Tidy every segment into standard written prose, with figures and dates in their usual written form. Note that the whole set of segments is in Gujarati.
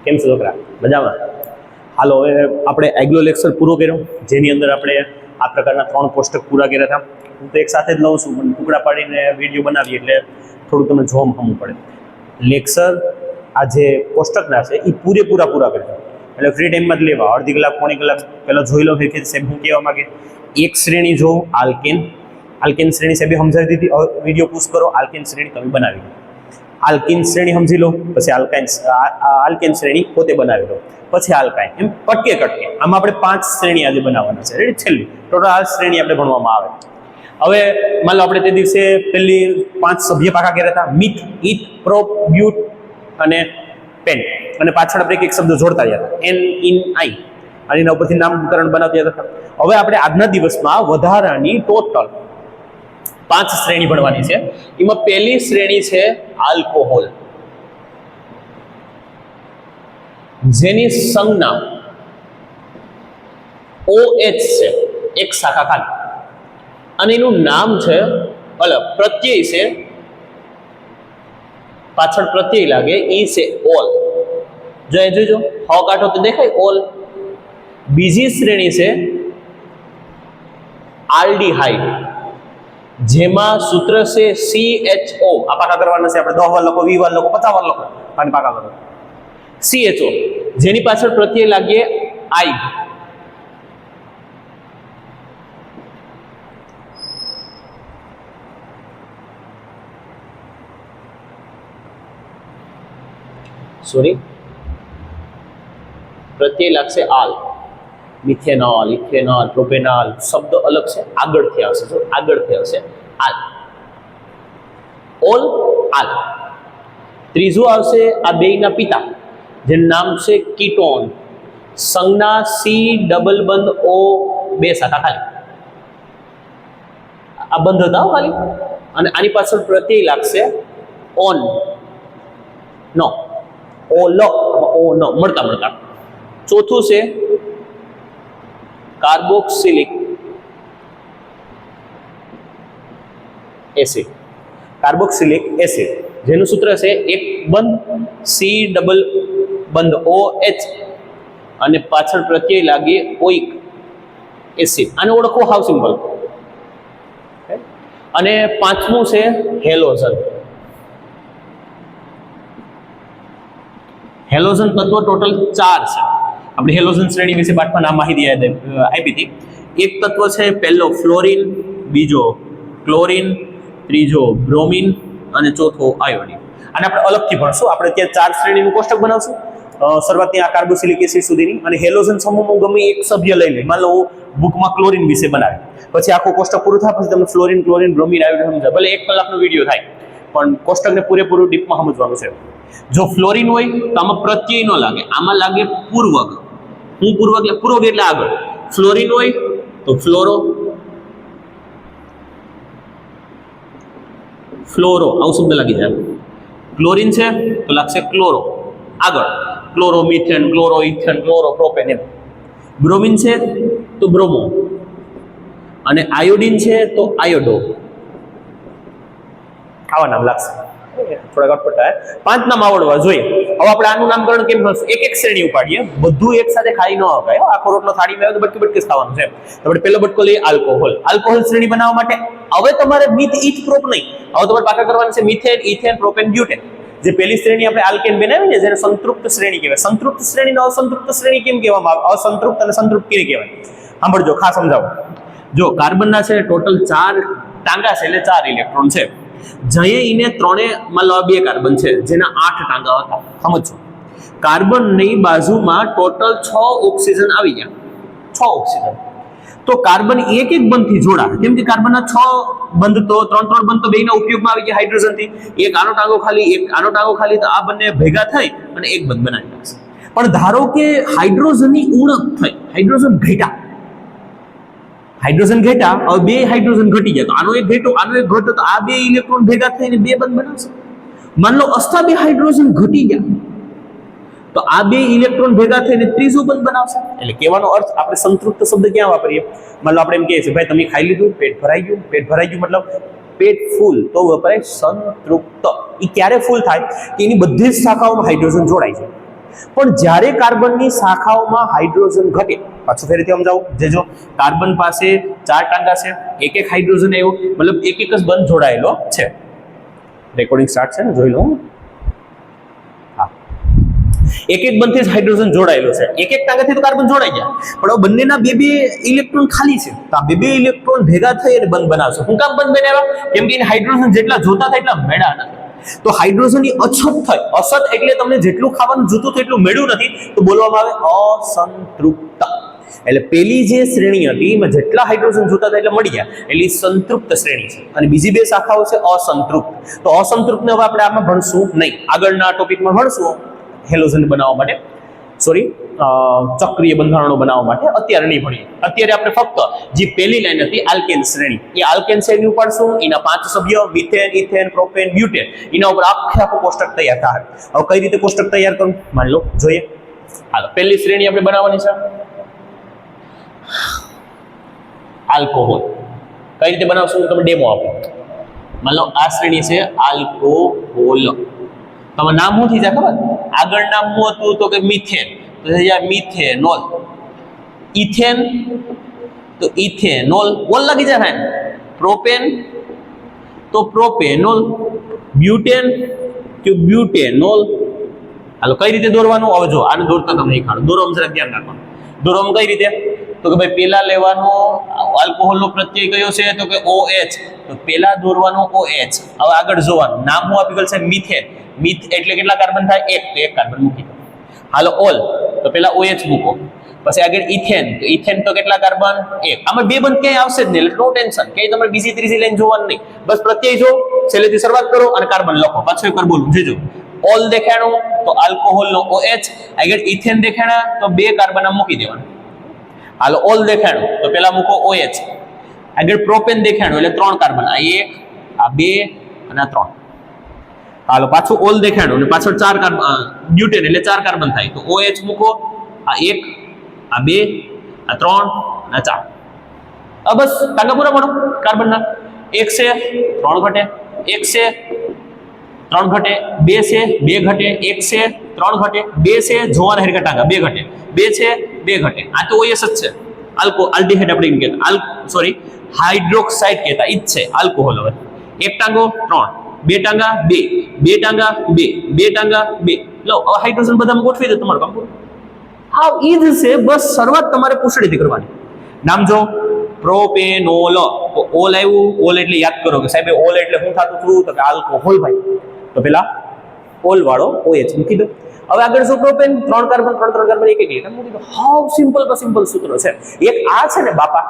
કેમ છો છોકરા? મજામાં? હાલો, હવે આપણે આગલો લેક્ચર પૂરો કર્યો, જેની અંદર આપણે આ પ્રકારના 3 કોષ્ટક પૂરા કર્યા હતા. હું તો એક સાથે જ લઉં છું, પણ ટુકડા પાડીને વિડીયો બનાવીએ એટલે થોડું તમને જોવા ખમવું પડે. લેક્ચર આ જે કોષ્ટકના છે એ પૂરા કરજો, એટલે ફ્રી ટાઈમમાં જ લેવા. અડધી કલાક પોણી કલાક પહેલાં જોઈ લો કે સાહેબ હું કહેવા માગે. એક શ્રેણી જો આલ્કેન શ્રેણી સાહેબે સમજાવી દીધી. વિડીયો પુશ કરો, આલ્કેન શ્રેણી તમે બનાવી લો. આલ્કિન શ્રેણી સમજી લો, પછી આલ્કેન શ્રેણી પોતે બનાવી લો, પછી આલ્કાઇન, એમ કટકે. આમાં આપણે 5 શ્રેણી આજે બનાવવાના છે. રેડી? છેલ્લી ટોટલ આ શ્રેણી આપણે ભણવામાં આવે. હવે માન લો આપણે તે દિવસે પહેલી 5 સભ્ય પાકા કર્યા હતા: મિથ, ઇથ, પ્રોપ, બ્યુટ અને પેન. અને પાછળ આપણે એક શબ્દ જોડતા ગયા હતા: એન, ઇન, આઈ. અને એના ઉપરથી નામકરણ બનાવતા હતા. હવે આપણે આજના દિવસમાં વધારાની ટોટલ 5 શ્રેણી ભણવાની છે. એમાં પહેલી શ્રેણી છે આલ્કોહોલ, જેની સંજ્ઞા OH છે, એક શાખા ખાલી, અને એનું નામ છે અલગ. પ્રત્યય છે, પાછળ પ્રત્યય લાગે, ઈ છે ઓલ. જો એ જોજો, હ કાઢો તો દેખાય ઓલ. બીજી શ્રેણી છે આલ્ડીહાઇડ, જેમાં સૂત્ર છે CHO. આ પાકા કરવાના છે આપણે. 10 વાર લખો, 20 વાર લખો, 50 વાર લખો, અને પાકા કરો. CHO, જેની પાછળ પ્રત્યય લાગીએ આઈ. સોરી, પ્રત્યય લાગશે આલ. મિથેનોલ, ઇથેનોલ, પ્રોપેનોલ શબ્દ અલગ છે, આગળથી આવશે. જો આગળથી આવશે આલ, ઓલ, આલ. ત્રીજું આવશે આ બેયના પિતા, જેનું નામ છે કીટોન. સંજ્ઞા સી ડબલ બંધ ઓ, 2 શાખા ખાલી. આ બંધ હતા ખાલી. અને આની પાછળ પ્રત્યય લાગશે ઓન, નો, ઓ લો, ઓ નો, મળતા. ચોથું છે કાર્બોક્સિલિક એસિડ. કાર્બોક્સિલિક એસિડ, જેનું સૂત્ર છે એક બંધ સી ડબલ બંધ OH, અને પાછળ પ્રત્યય લાગી ઓઇક એસિડ. આને ઓળખો હાવ સિમ્પલ. અને પાંચમું છે હેલોજન. હેલોજન તત્વો ટોટલ 4 છે. આપણે હેલોજન શ્રેણી વિશે પાઠમાં નામ માહિતી આપી હતી. એક તત્વ છે પહેલો ફ્લોરિન, બીજો ક્લોરિન, ત્રીજો બ્રોમિન અને ચોથો આયોડિન. અને આપણે અલગથી ભણશું. આપણે ત્યાં 4 શ્રેણીનું કોષ્ટક બનાવશું, શરૂઆતની આ કાર્બોક્સિલિક એસિડ સુધીની. અને હેલોજન સમૂહમાં ગમે એક સભ્ય લઈ લે. માન લો બુકમાં ક્લોરિન વિશે બનાવે, પછી આખું કોષ્ટક પૂરું થાય, પછી તમને ફ્લોરિન, ક્લોરિન, બ્રોમિન, આયોડિન સમજાય. ભલે 1 કલાકનો વિડીયો થાય, પણ કોષ્ટકને પૂરેપૂરું ડીપમાં સમજવાનું છે. જો ફ્લોરિન હોય તો આમાં પ્રત્યય ન લાગે, આમાં લાગે પૂર્વક. હું પૂર્વક એટલે પૂર્વક એટલે આગળ. ફ્લોરિન હોય તો ફ્લોરો, આવું શબ્દ લાગી જાય. ક્લોરિન છે તો લાગશે ક્લોરો, આગળ. Chloro methane, chloro ethane, chloro propane, એમ. બ્રોમિન છે તો બ્રોમો, અને આયોડિન છે તો આયોડો. આવા નામ લાગશે. થોડા અટપટા 5 નામ આવડવા જોઈએ. હવે આપણે આનું નામકરણ કેમ કરશું? એક શ્રેણી ઉપાડીએ, બધું એક સાથે ખાઈ ન હકાય. આખો રોટલો થાળીમાં આવે તો બટકી ખાવાનું છે. આપણે પહેલો બટકો લઈએ આલ્કોહોલ. આલ્કોહોલ શ્રેણી બનાવવા માટે હવે તમારે મિથ, ઇથ, પ્રોપ નહીં, હવે તમારે પાકા કરવાનું છે મિથેન, ઇથેન, પ્રોપેન, બ્યુટેન. જે પહેલી શ્રેણી આપણે આલ્કેન બનાવી ને, જેને સંતૃપ્ત શ્રેણી કહેવાય. સંતૃપ્ત શ્રેણીને અસંતૃપ્ત શ્રેણી કેમ કહેવામાં આવે? અસંતૃપ્ત અને સંતૃપ્ત કેમ કહેવાય? સાંભળજો, ખાસ સમજાવો. જો કાર્બનના છે ટોટલ 4 ટાંગા છે, એટલે 4 ઇલેક્ટ્રોન છે. જઈએ એને 3, માન લો 2 કાર્બન છે જેના 8 ટાંગા હતા. સમજો, કાર્બનની બાજુમાં ટોટલ 6 ઓક્સિજન આવી ગયા. 6 ઓક્સિજન. તો કાર્બન એક બંધથી જોડા, કેમ કે કાર્બનના 6 બંધ તો 3 બંધ તો બેયના ઉપયોગમાં આવી ગયા હાઇડ્રોજનથી. એક આનો ટાંગો ખાલી, એક આનો ટાંગો ખાલી, તો આ બંને ભેગા થઈ અને એક બંધ બનાવી નાખશે. પણ ધારો કે હાઇડ્રોજનની ઉણપ થઈ, હાઇડ્રોજન ઘટ્યા, હવે 2 હાઇડ્રોજન ઘટી ગયા, તો આનો એક ઘટ્યો, આનો એક ઘટ્યો, તો આ 2 ઇલેક્ટ્રોન ભેગા થઈને 2 બંધ બનાવશે. માન લો અસ્તા 2 હાઇડ્રોજન ઘટી ગયા, તો આ 2 ઇલેક્ટ્રોન ભેગા થઈને ત્રીજું બંધ બનાવશે. એટલે કહેવાનો અર્થ આપણે સંતૃપ્ત શબ્દ ક્યાં વાપરીએ? માન લો આપણે એમ કહીએ છીએ ભાઈ તમે ખાઈ લીધું, પેટ ભરાઈ ગયું. પેટ ભરાઈ ગયું મતલબ પેટ ફૂલ, તો વપરાય સંતૃપ્ત. એ ક્યારે ફૂલ થાય કે એની બધી જ શાખાઓમાં હાઇડ્રોજન જોડાય છે. પણ જ્યારે કાર્બનની શાખાઓમાં હાઇડ્રોજન ઘટે, પાછું ફરીથી સમજાવું, જે જો કાર્બન પાસે 4 ટાંગા છે, એક હાઇડ્રોજન આવ્યો, મતલબ એક જ બંધ જોડાયેલો છે. રેકોર્ડિંગ સ્ટાર્ટ છે ને, જોઈ લો. હા, એક બંધથી જ હાઇડ્રોજન જોડાયેલો છે, એક ટાંગાથી તો કાર્બન જોડાઈ ગયા, પણ હવે બંનેના બે ઇલેક્ટ્રોન ખાલી છે, તો આ બે ઇલેક્ટ્રોન ભેગા થઈ અને બંધ બનાવશે. શું કામ બંધ બનાવ્યા? કેમ કે એને હાઇડ્રોજન જેટલા જોતા થાય એટલા મેળા નથી. તો હાઇડ્રોજનની અછત થઈ, અછત એટલે તમને જેટલું ખાવાનું જોતું હતું એટલું મેળ્યું નથી, તો બોલવામાં આવે અસંતૃપ્ત. એટલે પેલી જે શ્રેણી હતી એમાં જેટલા હાઇડ્રોજન જોતા હતા એટલે મળી ગયા, એટલે સંતૃપ્ત શ્રેણી છે. અને બીજી બે શાખાઓ છે અસંતૃપ્ત. તો અસંતૃપ્તને હવે આપણે આમાં ભણશું નહીં, આગળના ટોપિકમાં ભણશું હેલોજન બનાવવા માટે, સોરી ચક્રીય બંધારણો બનાવવા માટે. અત્યારે નહીં ભણીએ. અત્યારે આપણે ફક્ત જે પહેલી લાઈન હતી આલ્કેન શ્રેણી, એ આલ્કેન શ્રેણી ઉપાડશું. એના 5 સભ્ય મિથેન, ઇથેન, પ્રોપેન, બ્યુટેન, એના ઉપર આખું કોષ્ટક તૈયાર થાય. હવે કઈ રીતે કોષ્ટક તૈયાર કરું માની લો, જોઈએ. હાલો, પહેલી શ્રેણી આપણે બનાવવાની છે આલ્કોહોલ. કઈ રીતે બનાવશું તમે ડેમો આપો. માની લો આ શ્રેણી છે આલ્કોહોલ. તમારું નામ શું થઈ જાય ખબર? આગળ નામ શું હતું તો કે મિથેન, તો થઈ જાય મિથેનોલ. ઇથેન તો ઇથેનોલ, ઓલ લાગી જાય ભાઈ. પ્રોપેન તો પ્રોપેનોલ. બ્યુટેન તો બ્યુટેનોલ. હાલો, કઈ રીતે દોરવાનું? હવે જો આને દોરતા તમને શીખવાડું. દોરવામાં જરા ધ્યાન રાખવાનું. દોરવામાં કઈ રીતે? તો કે ભાઈ પેલા લેવાનો આલ્કોહોલનો પ્રત્યય કયો છે તો કે OH, તો પેલા દોરવાનો OH. હવે આગળ જોવાનું, નામ હું આપી ગયેલ છે મિથેન. મિથ એટલે કેટલા કાર્બન થાય? 1, તો 1 કાર્બન મૂકી દો. હાલો, ઓલ તો પેલા OH મૂકો. પછી આગળ ઇથેન, તો ઇથેન તો કેટલા કાર્બન? 1. આમાં બે બંધ ક્યાંય આવશે જ નહીં, એટલે નો ટેન્શન, ક્યાંય તમારે બીજી ત્રીજી લાઈન જોવાનું નહીં. બસ પ્રત્યય જો, છેલ્લેથી શરૂઆત કરો અને કાર્બન લખો. પાછું એકવાર બોલું, જોજો. ઓલ દેખાણું તો આલ્કોહોલનો OH, આગળ ઇથેન દેખાણા તો 2 કાર્બન આમ મૂકી દેવાનું. હાલો, ઓલ દેખાણું તો પેલા મૂકો OH, આગળ પ્રોપેન દેખાણું એટલે 3 કાર્બન, આ 1, આ 2 અને આ 3. હાલો, પાછું ઓલ દેખાણું અને પાછળ 4 કાર્બન, બ્યુટેન એટલે 4 કાર્બન થાય, તો OH મૂકો, આ 1, આ 2, આ 3 અને 4. આ બસ ટાંગા પૂરા પડો કાર્બનના. 1 છે 3 ઘટે, 1 છે 3 ઘટે, 2 છે 2 ઘટે, 1 છે 3 ઘટે, 2 છે જોવાના હરકા ટાંગા 2 ઘટે, 2 છે 2 ઘટે. આ તો OS જ છે. આલ્ડીહાઇડ આપણે એમ કહેતા, સોરી હાઇડ્રોક્સાઇડ કહેતા, ઈ જ છે આલ્કોહોલ. હવે 1 ટાંગો 3, 2 ટાંગા 2, 2 ટાંગા 2, 2 ટાંગા 2. લો, હવે હાઇડ્રોજન બધામાં ગોઠવી દે તમારું કામ પૂરું. આ ઈ જ છે, બસ શરૂઆત તમારે પૂછડીથી કરવાની. નામ જો પ્રોપેનોલ, તો ઓલ આવ્યું. ઓલ એટલે યાદ કરો કે સાહેબ ઓલ એટલે શું થતું હતું તો કે આલ્કોહોલ ભાઈ, તો પેલા ઓલ વાળો OH મૂકી દો. હવે આગળ શું? પ્રોપેન, 3 કાર્બન 3 કાર્બન, એક ઇલેક્ટ્રોન મૂકી દો. હાવ સિમ્પલ તો સિમ્પલ સૂત્ર છે. એક આ છે ને બાપા,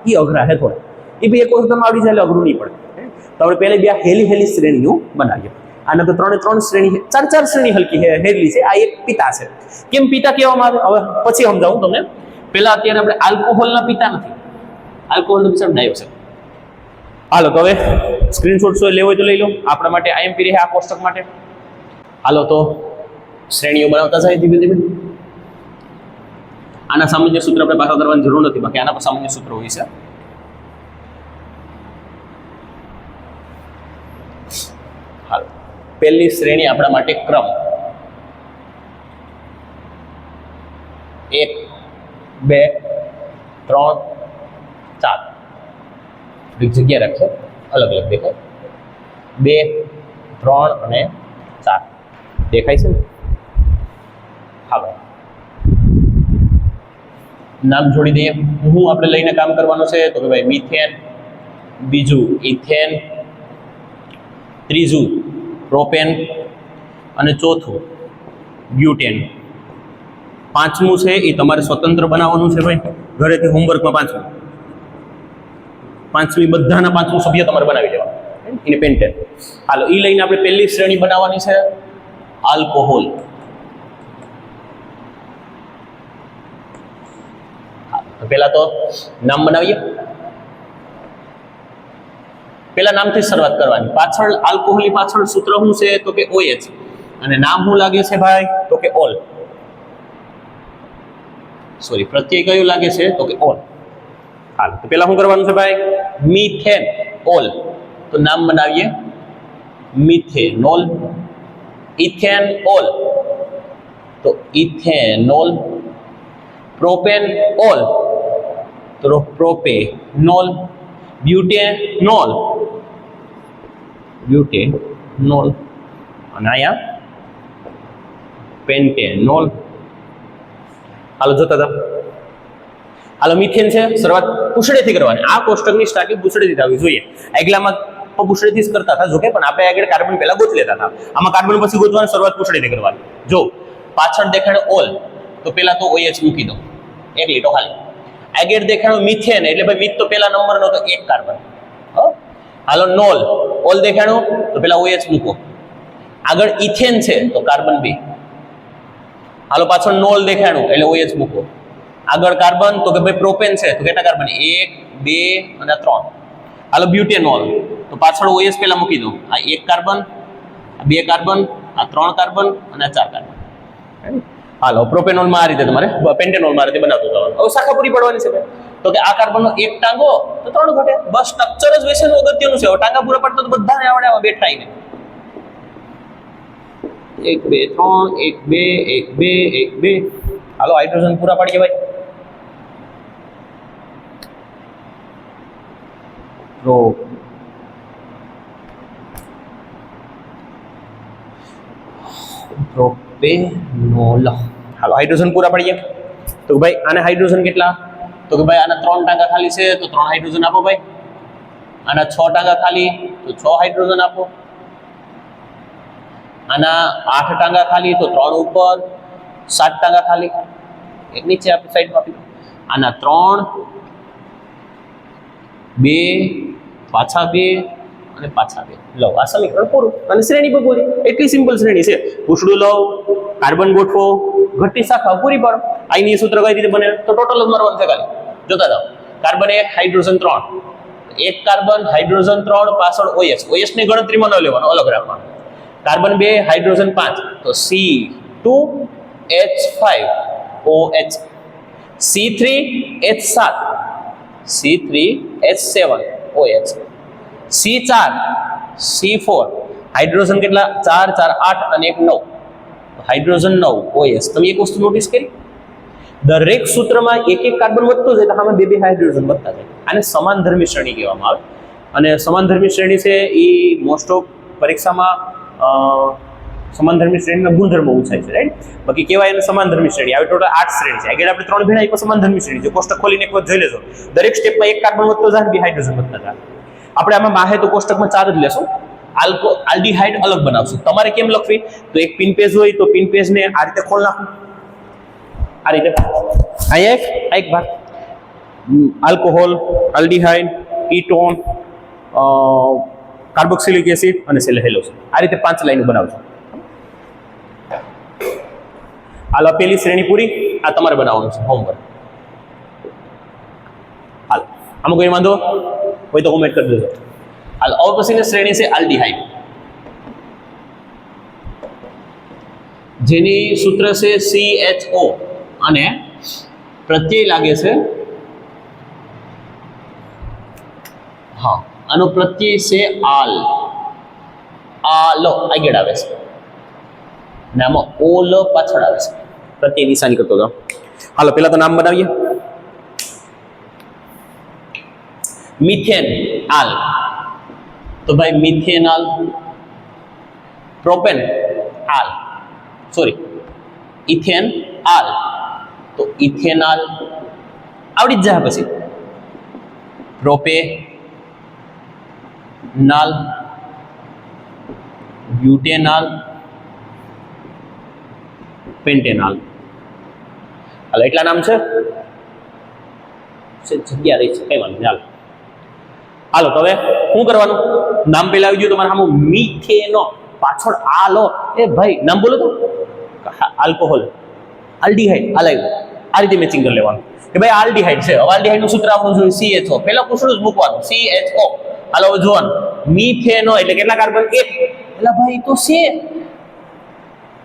ઈ અઘરા હે થોડા, ઈ બી એક વખત તમે આવડી જાય એટલે અઘરું નહીં પડે. તો આપણે પહેલે બે હેલી શ્રેણીઓ બનાવીએ. આને તો 3 શ્રેણી છે, 4 શ્રેણી હલકી હેલી છે. આ એક પિતા છે. કેમ પિતા કહેવામાં આવે હવે પછી સમજાવું તમને. પહેલા અત્યારે આપણે આલ્કોહોલના પિતા નથી, આલ્કોહોલનો પિતા ડાયોક્સાઇડ. હાલો, તો હવે સ્ક્રીનશોટ લેવો હોય તો લઈ લો. આપણા માટે IMP રહે આ કોષ્ટક માટે. હાલો, તો શ્રેણીઓ બનાવતા જાય ધીમે ધીમે. આના સામાન્ય સૂત્ર આપણે પાછા કરવાની જરૂર નથી, બાકી આના પર સામાન્ય સૂત્ર હોય છે. હાલો, પહેલી શ્રેણી આપણા માટે ક્રમ 1, 2, 3, 4. એક જગ્યા રાખશો, અલગ અલગ દેખાય. 2, 3 અને 4 દેખાય છે ને? હા, નામ જોડી દઈએ. હું આપણે લઈને કામ કરવાનું છે તો કે ભાઈ મિથેન, બીજું ઇથેન, ત્રીજું પ્રોપેન અને ચોથું બ્યુટેન. પાંચમું છે એ તમારે સ્વતંત્ર બનાવવાનું છે ભાઈ, ઘરેથી હોમવર્કમાં. પાંચમી બધાના 5મું સભ્ય તમારે બનાવી દેવાનું, એને પેન્ટેન. હાલો, એ લઈને આપણે પહેલી શ્રેણી બનાવવાની છે આલ્કોહોલ. તો પહેલા તો નામ બનાવીએ. પહેલા નામથી શરૂઆત કરવાની. પાછળ આલ્કોહોલની પાછળ સૂત્ર શું છે તો કે OH, અને નામ શું લાગે છે ભાઈ તો કે ઓલ. સોરી, પ્રત્યય કયું લાગે છે તો કે ઓલ. હાલ, તો પહેલા શું કરવાનું છે ભાઈ? મિથેન ઓલ, તો નામ બનાવીએ મિથેનોલ. ઇથેન ઓલ, તો ઇથેનોલ, પ્રોપેનોલ તો પ્રોપેનોલ, બ્યુટેનોલ, બ્યુટેનોલ, અને અહીંયા પેન્ટેનોલ. હાલો જોતા હતા. હાલો મિથેન છે, શરૂઆત પૂછડેથી કરવાની. આ કોષ્ટકની સ્ટાર્ટિંગ પૂછડેથી થવી જોઈએ. આગલામાં પૂછડેથી જ કરતા હતા, જોકે પણ આપણે આગળ કાર્બન પહેલા ગોતી લેતા હતા. આમાં કાર્બન પછી ગોતવાની શરૂઆત પૂછડેથી કરવાની. જો પાછળ દેખાડે ઓલ તો પહેલા તો OH મૂકી દો, એક લીટો ખાલી. આગળ દેખાડો મિથેન એટલે ભાઈ મિથ તો પહેલા નંબરનો તો એક કાર્બન. હાલો નોલ, ઓલ દેખાડો તો પહેલા OH મૂકો. આગળ ઇથેન છે તો કાર્બન 2. હાલો પાછળ નોલ દેખાડો એટલે OH મૂકો. આગળ કાર્બન તો કે ભાઈ પ્રોપેન છે તો કેટલા કાર્બન? 1 2 અને 3. હાલો બ્યુટેનોલ તો પાછળ OH પહેલા મૂકી દો. આ 1 કાર્બન, આ 2 કાર્બન, આ 3 કાર્બન અને આ 4 કાર્બન. હાલો પ્રોપેનોલમાં આ રીતે તમારે, પેન્ટેનોલમાં આ રીતે બનાવતો જવાનું. હવે શાખા પૂરી પડવાની છે ભાઈ. તો કે આ કાર્બનનો એક ટાંગો તો 3 ઘટે. બસ સ્ટ્રક્ચર જ વિશેનું અગત્યનું છે. હવે ટાંગા પૂરા પડતો તો બધાને આવડે આવા બેઠાઈને. 1 2 3 1 2 1 2 1 2. હાલો હાઇડ્રોજન પૂરા પાડીએ ભાઈ. પ્રોપેનોલ. હાલો હાઇડ્રોજન પૂરા પાડીએ. તો ભાઈ આને હાઇડ્રોજન કેટલા? તો કે ભાઈ આના 3 ટાંકા ખાલી છે તો 3 હાઇડ્રોજન આપો ભાઈ. આના 6 ટાંકા ખાલી તો 6 હાઇડ્રોજન આપો. આના 8 ટાંકા ખાલી તો 3 ઉપર, 7 ટાંકા ખાલી એક નીચે આપી સાઈડમાં આપી દો. આના 3 2 પાછા 2 અને પાછા 2. લો આ સમીકરણ પૂરું અને શ્રેણી પણ પૂરી. એટલી સિમ્પલ શ્રેણી છે. પૂછડું લો, કાર્બન ગોઠવો, ઘટતી શાખા પૂરી પાડો. આની સૂત્ર કઈ રીતે બને તો ટોટલ જ મારવાનું છે ખાલી. જોતા જાઓ. કાર્બન 1 હાઇડ્રોજન 3, 1 કાર્બન હાઇડ્રોજન 3 પાછળ OH. OH ની ગણતરીમાં ન લેવાનો, અલગ રાખવાનો. કાર્બન 2 હાઇડ્રોજન 5 તો C2H5OH, C3H7, C3H7OH, C4 C4 hydrogen કેટલા? 4 4 8 અને 1 9. Hydrogen 9 OH. તમે એક વસ્તુ નોટિસ કરી, દરેક સૂત્રમાં એક એક કાર્બન વધતો જાય તો આમાં 2 2 હાઇડ્રોજન વધતા જાય. આને સમાનધર્મી શ્રેણી કહેવામાં આવે. અને સમાનધર્મી શ્રેણી છે એ મોસ્ટ ઓફ પરીક્ષામાં સમાનધર્મી શ્રેણીના ગુણધર્મો પૂછાય છે, રાઈટ? બાકી કહેવાય એને સમાનધર્મી શ્રેણી. આવી ટોટલ 8 શ્રેણી છે. આગળ આપણે 3 ભેળા એક સમાનધર્મી શ્રેણી છે. કોષ્ટક ખોલીને એક વખત જોઈ લેજો. દરેક સ્ટેપમાં એક કાર્બન વધતો જાય ને 2 હાઇડ્રોજન વધતા જાય. આપણે આમાં બાહે તો કોષ્ટકમાં 4 જ લેશું. આલ્ડીહાઇડ અલગ બનાવશું. તમારે કેમ લખવી? તો એક પિન પેજ હોય તો પિન પેજને આ રીતે ખોલ નાખો. આ રીતે અહીંયા એક ભાગ alcohol, aldehyde, ketone, carboxylic acid અને સેલ્યુલોઝ. આ રીતે 5 લાઈનો બનાવજો. હાલ પેલી શ્રેણી પૂરી. આ તમારે બનાવવાનું છે હોમવર્ક. હાલ આમાં કોઈ વાંધો હોય તો કોમેન્ટ કરી દેજો. હાલ હવે પછીની શ્રેણી છે આલ્ડીહાઇડ, જેની સૂત્ર છે CHO અને પ્રત્યય લાગે છે, હા આનો પ્રત્યય છે આલ. આલો આગળ આવે છે અને આમાં ઓલ પાછળ આવે છે. પ્રત્યય નિશાની કરતો હતો. હાલો પેલા તો નામ બનાવીએ. મિથેન આલ તો ભાઈ મિથેનોલ. પ્રોપેન આલ, સોરી ઇથેન આલ તો ઇથેનોલ. આવડી જ જાય પછી. Propanol, butanol, પેન્ટેનોલ. હાલો એટલા નામ છે. જગ્યા રહી છે, કઈ વાંધો નહીં. હાલો તો હવે શું કરવાનું? નામ પેલા આવી ગયું તમારે સામે મિથેનો, પાછળ આ લો. એ ભાઈ નામ બોલો તો. આલ્કોહોલ, આલ્ડીહાઇડ, આલાયું. આ રીતે મેચિંગ કરી લેવાનું કે ભાઈ આલ્ડીહાઇડ છે. હવે આલ્ડીહાઇડ નું સૂત્ર આપણું જોયું CHO. પહેલા પૂછડું જ મૂકવાનું CHO. હાલો હવે જોવાનું મિથેનો એટલે કેટલા કાર્બન? 1. એટલે ભાઈ તો છે.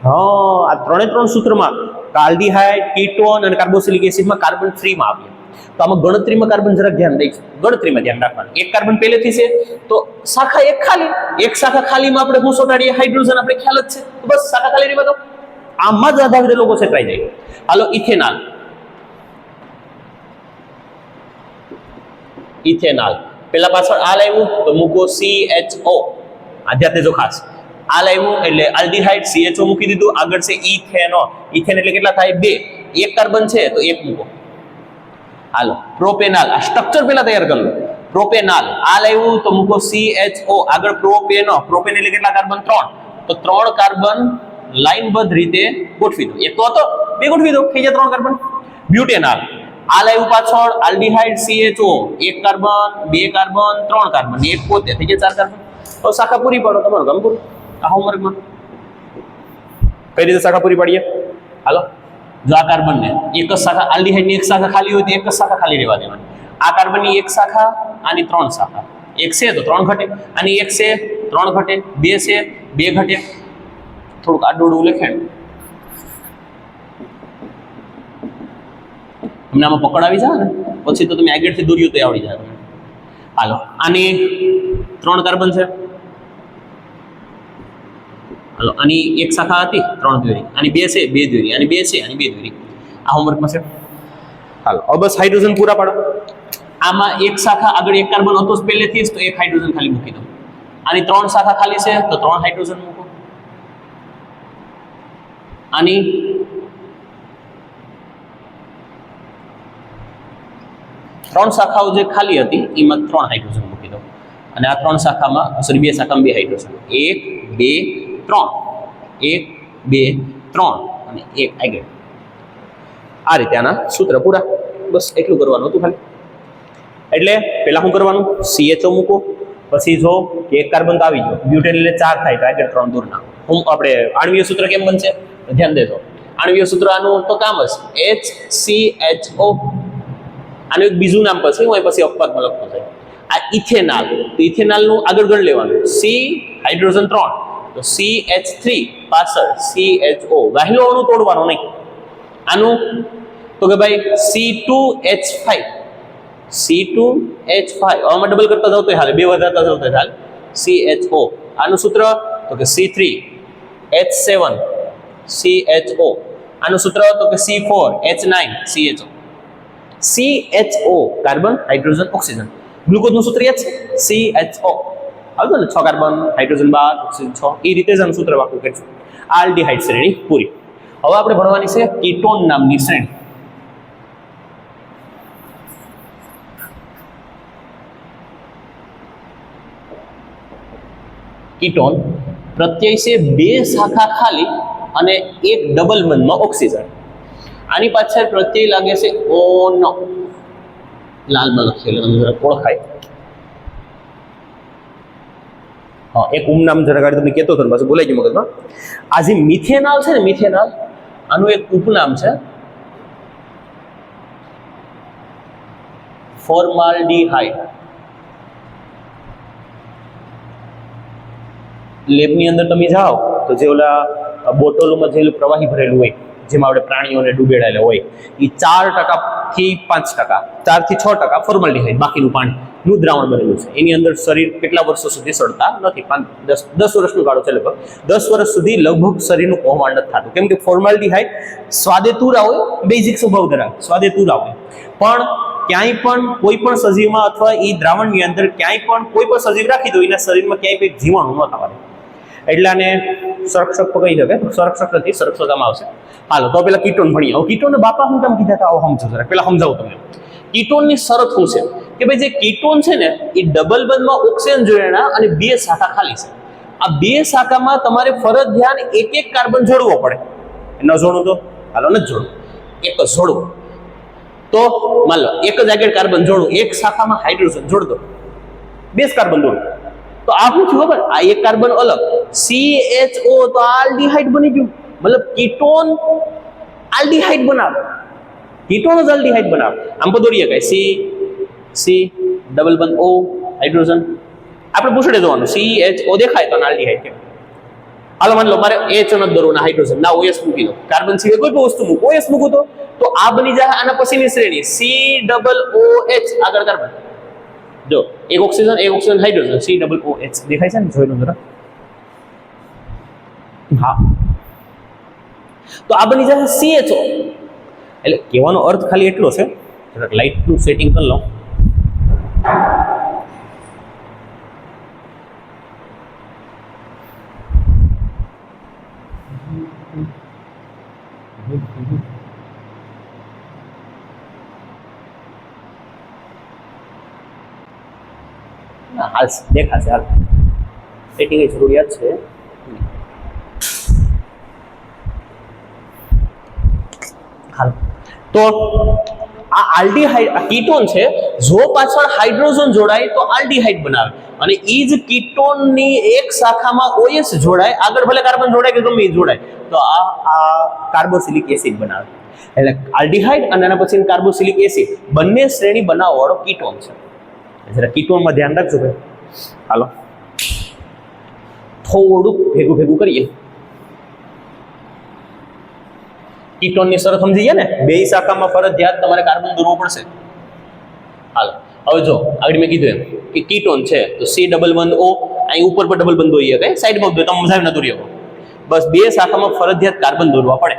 હા આ 3 સૂત્રમાં આલ્ડીહાઇડ, કીટોન અને કાર્બોક્સિલિક એસિડમાં કાર્બન 3 માં આવીએ. તો આમાં ગણતરીમાં કાર્બન જરાક ધ્યાન દઈશું. ગણતરીમાં ધ્યાન રાખવાનું. એક કાર્બન પહેલેથી છે તો શાખા એક ખાલી. એક શાખા ખાલીમાં આપણે શું સોટાડીએ? હાઇડ્રોજન. આપણે ખ્યાલ જ છે. તો બસ શાખા ખાલી રહેવા દો. આમાં જ આધારે લોકો છેતરાઈ જાય. હાલો ઇથેનોલ, ઇથેનોલ પેલા પાછળ આ લાવ્યું તો મૂકો CHO, આધ્યાત્મે જો ખાસ આ લાવ્યું એટલે આલ્ડીહાઇડ CHO મૂકી દીધું, આગળ છે ઇથેનો, ઇથેન એટલે કેટલા થાય 2, એક કાર્બન છે તો એક મૂકો. હાલો પ્રોપેનોલ, આ સ્ટ્રક્ચર પેલા તૈયાર કરી લો. પ્રોપેનોલ આ લાવ્યું તો મૂકો CHO, આગળ પ્રોપેનો, પ્રોપેન એટલે કેટલા કાર્બન 3, તો 3 કાર્બન લાઈનબદ્ધ રીતે ગોઠવી દો. એક તો હતો, 2 ગોઠવી દો, થઈ જાય 3 કાર્બન. બ્યુટેનોલ આ લાવ્યું પાછળ આલ્ડીહાઇડ CHO, એક કાર્બન, 2 કાર્બન, 3 કાર્બન, એક પોતે, થઈ જાય 4 કાર્બન. તો શાખા પૂરી પાડો, તમારું કામ પૂરું. આ હોમવર્કમાં કઈ રીતે શાખા પૂરી પાડીએ? હાલો જો આ કાર્બન ને એક જ શાખા, આલ્ડીહાઇડ ની એક શાખા ખાલી હોય તો એક જ શાખા ખાલી રહેવા દેવાની. આ કાર્બન ની એક શાખા, આની 3 શાખા, એક છે તો 3 ઘટે, આની એક છે 3 ઘટે, 2 છે 2 ઘટે. થોડુંક આડોડું લખેણ તમને આમાં પકડાવી જાય ને પછી તો તમે આગળથી દોર્યું તો આવડી જાય તમને. હાલો આની 3 કાર્બન છે, હાલો આની એક શાખા હતી 3 દ્વિરી, આની 2 છે 2 દ્વિરી, આની 2 છે આની 2 દ્વિરી. આ હોમવર્કમાં છે. હાલો હવે બસ હાઇડ્રોજન પૂરા પાડો. આમાં એક શાખા આગળ એક કાર્બન હતો પહેલેથી જ તો એક હાઇડ્રોજન ખાલી મૂકી દો. આની 3 શાખા ખાલી છે તો 3 હાઇડ્રોજન મૂકો. આની ત્રણ શાખાઓ જે ખાલી હતી એમાં 3 હાઇડ્રોજન મૂકી દો. અને આ 3 શાખામાં સોરી 2 શાખામાં 2 હાઇડ્રોજન, 1 2 3, 1 2 3 અને 1 આગળ. આ રીતે આના સૂત્ર પૂરા. બસ એટલું કરવાનું હતું ખાલી. એટલે પહેલા શું કરવાનું? CHO મૂકો, પછી જો કે એક કાર્બન તો આવી ગયો, બ્યુટેન એટલે 4 થાય તો આગળ 3 દૂર ના. હું આપણે આણ્વીય સૂત્ર કેમ બનશે ધ્યાન દેજો. આણ્વીય સૂત્ર આનું તો કામ જ HCHO. આનું એક બીજું નામ પછી હું પછી અપવાદમાં લખતો છે. આ ઇથેનોલ, તો ઇથેનોલનું આગળ ગણ લેવાનું, C હાઇડ્રોજન 3 તો CH3 પાછળ CHO, વહેલો અણુ તોડવાનો નહીં. આનું તો કે ભાઈ C2H5, C2H5 આમાં ડબલ કરતા જાવ તો હાલે, 2 વધારતા જાવ તો હાલે. CHO આનું સૂત્ર તો કે C3H7 CHO, આનું સૂત્ર તો કે C4H9 CHO. CHO carbon hydrogen oxygen, ગ્લુકોઝનું સૂત્ર યાદ છે CHO આવતું ને 6 કાર્બન હાઇડ્રોજન 12 ઓક્સિજન 6, એ રીતે જ આનું સૂત્ર વાક્ય કરીશું. આલ્ડીહાઇડ શ્રેણી પૂરી. હવે આપણે ભણવાની છે કીટોન નામની શ્રેણી. કીટોન પ્રત્યય છે 2 શાખા ખાલી અને 1 ડબલ બંધમાં ઓક્સિજન. આની પાછળ પ્રત્યય લાગે છે ON, લાલમાં લખેલું તમને જરા ઓળખાય. હા એક ઉપનામ જરા ગાડી તમને કહેતો હતો ને પાછું બોલાઈ ગયું મગજમાં. આ જે મિથેનોલ છે ને, મિથેનોલ આનું એક ઉપનામ છે ફોર્માલ્ડીહાઇડ. લેબની અંદર તમે જાઓ તો જે ઓલા બોટલોમાં જે પ્રવાહી ભરેલું હોય, જેમાં આપણે પ્રાણીઓને ડૂબેડાયેલા હોય, એ 4% થી 5%, 4 થી 6% ફોર્માલ્ડીહાઇડ, બાકીનું પાણીનું દ્રાવણ બનેલું છે. એની અંદર શરીર કેટલા વર્ષો સુધી સડતા નથી, 10 વર્ષનો ગાળો છે લગભગ, 10 વર્ષ સુધી લગભગ શરીરનું કૌભાંડ નથી થતું. કેમ કે ફોર્માલ્ડીહાઇડ સ્વાદે તુરા હોય, બેઝિક સ્વભાવ ધરાવે, સ્વાદે તુરા હોય, પણ ક્યાંય પણ કોઈ પણ સજીવમાં અથવા એ દ્રાવણની અંદર ક્યાંય પણ કોઈ પણ સજીવ રાખી દો એના શરીરમાં ક્યાંય કંઈક જીવાણુ ન થવાનું, એટલે આને સંરક્ષક કહી શકે. સંરક્ષક નથી, સંરક્ષકમાં આવશે. હાલો તો પેલા કીટોન ભણીએ. હવે કીટોનને બાપા શું કામ કીધા હતા આવો સમજો જરા, પેલા સમજાવું તમને. કીટોનની શરત શું છે કે ભાઈ જે કીટોન છે ને એ ડબલ બંધમાં ઓક્સિજન જોડાણા અને 2 શાખા ખાલી છે. આ 2 શાખામાં તમારે ફરજિયાત એક કાર્બન જોડવો પડે. ન જોડવું તો હાલો નથી જોડવું, એક જ જોડવું. તો માન લો એક જ આગળ કાર્બન જોડવું, એક શાખામાં હાઇડ્રોજન જોડ દો, 2 કાર્બન જોડો. તો આ શું થયું ખબર? આ એક કાર્બન અલગ, CHO તો આલ્ડીહાઇડ બની ગયું. મતલબ કીટોન આલ્ડીહાઇડ બનાવે, કીટોન જ આલ્ડીહાઇડ બનાવે. આમ પદોરીએ કઈ C ડબલ બંધ O હાઇડ્રોજન, આપણે પૂછડે જોવાનું CHO દેખાય તો આલ્ડીહાઇડ કે. હાલો માન લો મારે H નથી દોરવાના, હાઇડ્રોજન ના OS મૂકી દો, કાર્બન સિવાય કોઈ પણ વસ્તુ મૂકો, OS મૂકો તો આ બની જાય આના પછીની શ્રેણી COOH, આગળ કાર્બન. જો એક ઓક્સિજન હાઇડ્રોજન, COOH દેખાય છે ને, જોઈ લો જરા. હા તો આ બની જશે CHO. એટલે કહેવાનો અર્થ ખાલી એટલો છે, જરાક લાઇટનું સેટિંગ કરી લઉં. હાલ દેખાશે, હાલ સેટિંગની જરૂરિયાત છે. હાલ તો આ આલ્ડીહાઇડ, આ કીટોન છે. જો પાછળ હાઇડ્રોજન જોડાય તો આલ્ડીહાઇડ બનાવે, અને ઈ જ કીટોનની એક શાખામાં OH જોડાય, આગળ ભલે કાર્બન જોડાય કે ગમે એ જોડાય, તો આ કાર્બોક્સિલિક એસિડ બનાવે. એટલે આલ્ડીહાઇડ અને એના પછી કાર્બોક્સિલિક એસિડ બંને શ્રેણી બનાવવાળો કીટોન છે. જરા કીટોનમાં ધ્યાન રાખજો ભાઈ. હાલો થોડુંક ભેગું કરીએ. કીટોનની શરત સમજી ગયા ને, બે શાખામાં ફરજિયાત તમારે કાર્બન દોરવો પડશે. હાલો હવે જો આગળ મેં કીધું એમ કે કીટોન છે તો C ડબલ બંધ O, અહીં ઉપર પર ડબલ બંધ દોરીએ, કઈ સાઈડમાં દો, તમે મજા ન દોરી શકો. બસ બે શાખામાં ફરજિયાત કાર્બન દોરવા પડે.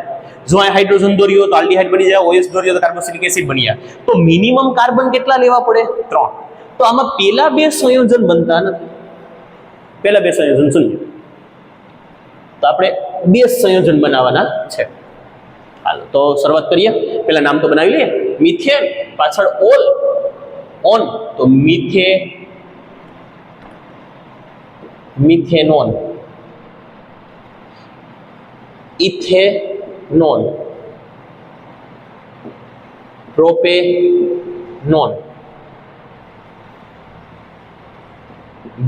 જો અહીં હાઇડ્રોજન દોર્યો તો આલ્ડીહાઇડ બની જાય, OH દોર્યો તો કાર્બોક્સિલિક એસિડ બની જાય. તો મિનિમમ કાર્બન કેટલા લેવા પડે? 3. તો આમાં પેલા બે સંયોજન બનતા નથી, પેલા બે સંયોજન શૂન્ય. તો આપણે બે સંયોજન બનાવવાના છે. હાલો તો શરૂઆત કરીએ. પેલા નામ તો બનાવી લઈએ. મિથેન પાછળ ઓલ ઓન, તો મિથેનોન, ઇથેનોન, પ્રોપેનોન,